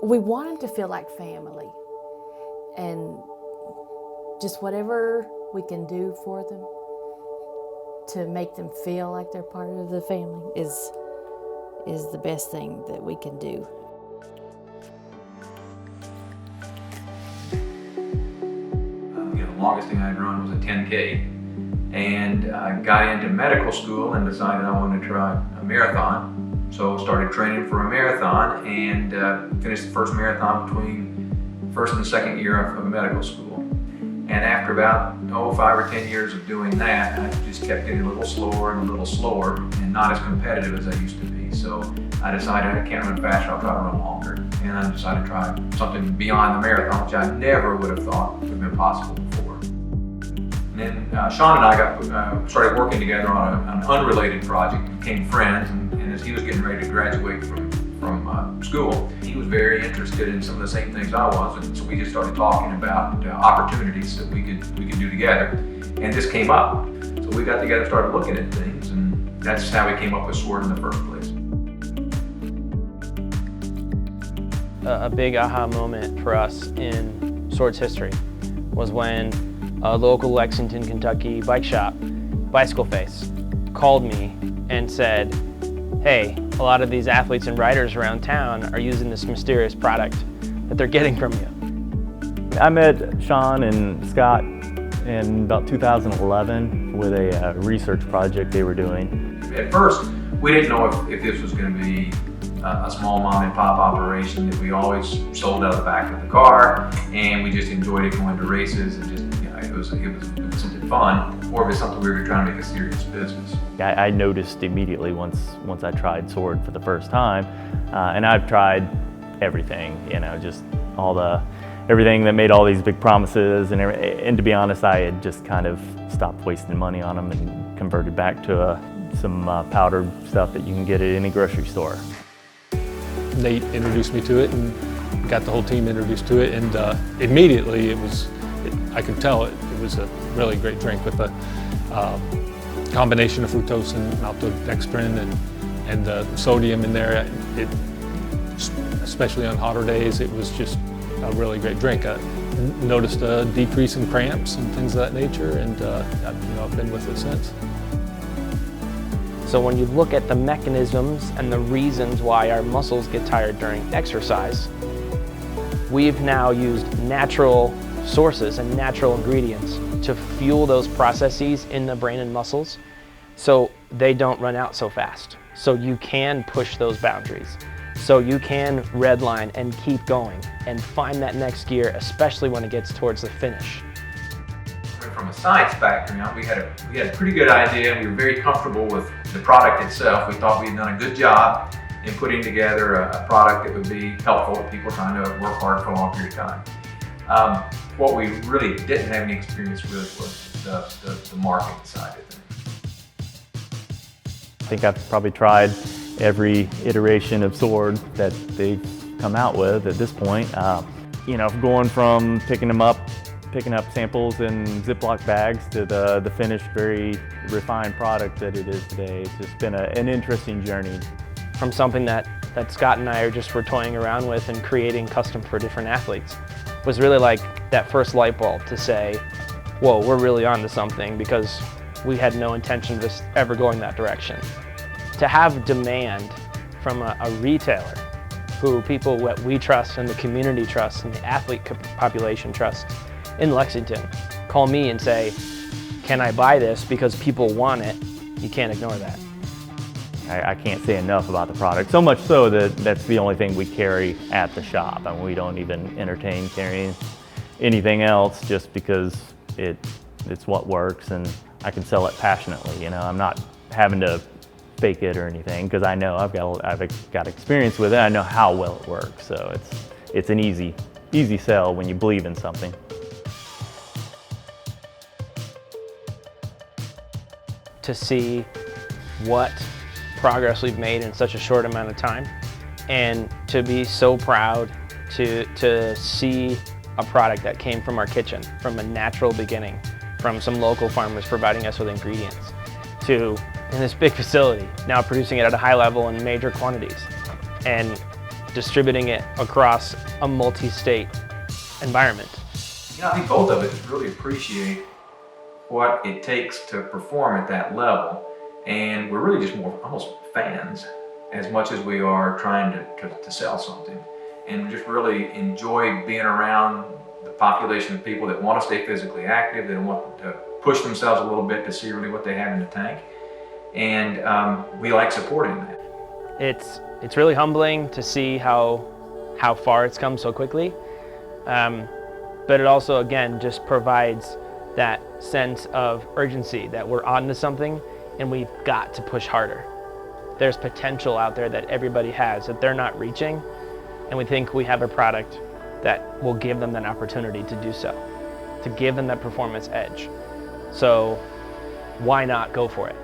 We want them to feel like family, and just whatever we can do for them to make them feel like they're part of the family is the best thing that we can do. The longest thing I'd run was a 10K, and I got into medical school and decided I wanted to try a marathon. So started training for a marathon and finished the first marathon between first and second year of medical school. And after about 5 or 10 years of doing that, I just kept getting a little slower and a little slower and not as competitive as I used to be. So I decided I can't run faster, I'll try to run longer. And I decided to try something beyond the marathon, which I never would have thought would have been possible before. And then Sean and I started working together on an unrelated project, became friends, and as he was getting ready to graduate from school, he was very interested in some of the same things I was, and so we just started talking about opportunities that we could do together, and this came up. So we got together, started looking at things, and that's how we came up with SWORD in the first place. A big aha moment for us in SWORD's history was when a local Lexington, Kentucky bike shop, Bicycle Face, called me and said, hey, a lot of these athletes and riders around town are using this mysterious product that they're getting from you. I met Sean and Scott in about 2011 with a research project they were doing. At first, we didn't know if this was going to be a small mom and pop operation that we always sold out of the back of the car, and we just enjoyed it going to races and just, it was something fun, or if it's something we were trying to make a serious business. I noticed immediately once I tried SWORD for the first time, and I've tried everything, just everything that made all these big promises, and to be honest, I had just kind of stopped wasting money on them and converted back to some powdered stuff that you can get at any grocery store. Nate introduced me to it and got the whole team introduced to it, and immediately I could tell it was a really great drink with a combination of fructose and maltodextrin and the sodium in there. Especially on hotter days, it was just a really great drink. I noticed a decrease in cramps and things of that nature, and I've been with it since. So when you look at the mechanisms and the reasons why our muscles get tired during exercise, we've now used natural sources and natural ingredients to fuel those processes in the brain and muscles so they don't run out so fast. So you can push those boundaries. So you can redline and keep going and find that next gear, especially when it gets towards the finish. From a science background, we had a pretty good idea, and we were very comfortable with the product itself. We thought we had done a good job in putting together a product that would be helpful to people trying to work hard for a long period of time. What we really didn't have any experience with was the marketing side of things. I think I've probably tried every iteration of SWORD that they've come out with at this point. Going from picking up samples in Ziploc bags to the finished, very refined product that it is today. It's just been an interesting journey. From something that Scott and I were toying around with and creating custom for different athletes was really like that first light bulb to say, whoa, we're really onto something, because we had no intention of just ever going that direction. To have demand from a retailer who people that we trust and the community trusts and the athlete population trusts in Lexington call me and say, can I buy this because people want it? You can't ignore that. I can't say enough about the product, so much so that that's the only thing we carry at the shop, and we don't even entertain carrying anything else just because it's what works, and I can sell it passionately. I'm not having to fake it or anything, because I know I've got experience with it. I know how well it works, so it's an easy sell when you believe in something. To see what progress we've made in such a short amount of time, and to be so proud to see a product that came from our kitchen, from a natural beginning, from some local farmers providing us with ingredients, to in this big facility, now producing it at a high level in major quantities. And distributing it across a multi-state environment. You know, I think both of us really appreciate what it takes to perform at that level, and we're really just more almost fans as much as we are trying to sell something. And we just really enjoy being around the population of people that want to stay physically active, that want to push themselves a little bit to see really what they have in the tank. And we like supporting that. It's really humbling to see how far it's come so quickly. But it also, again, just provides that sense of urgency that we're on to something and we've got to push harder. There's potential out there that everybody has that they're not reaching, and we think we have a product that will give them that opportunity to do so, to give them that performance edge. So why not go for it?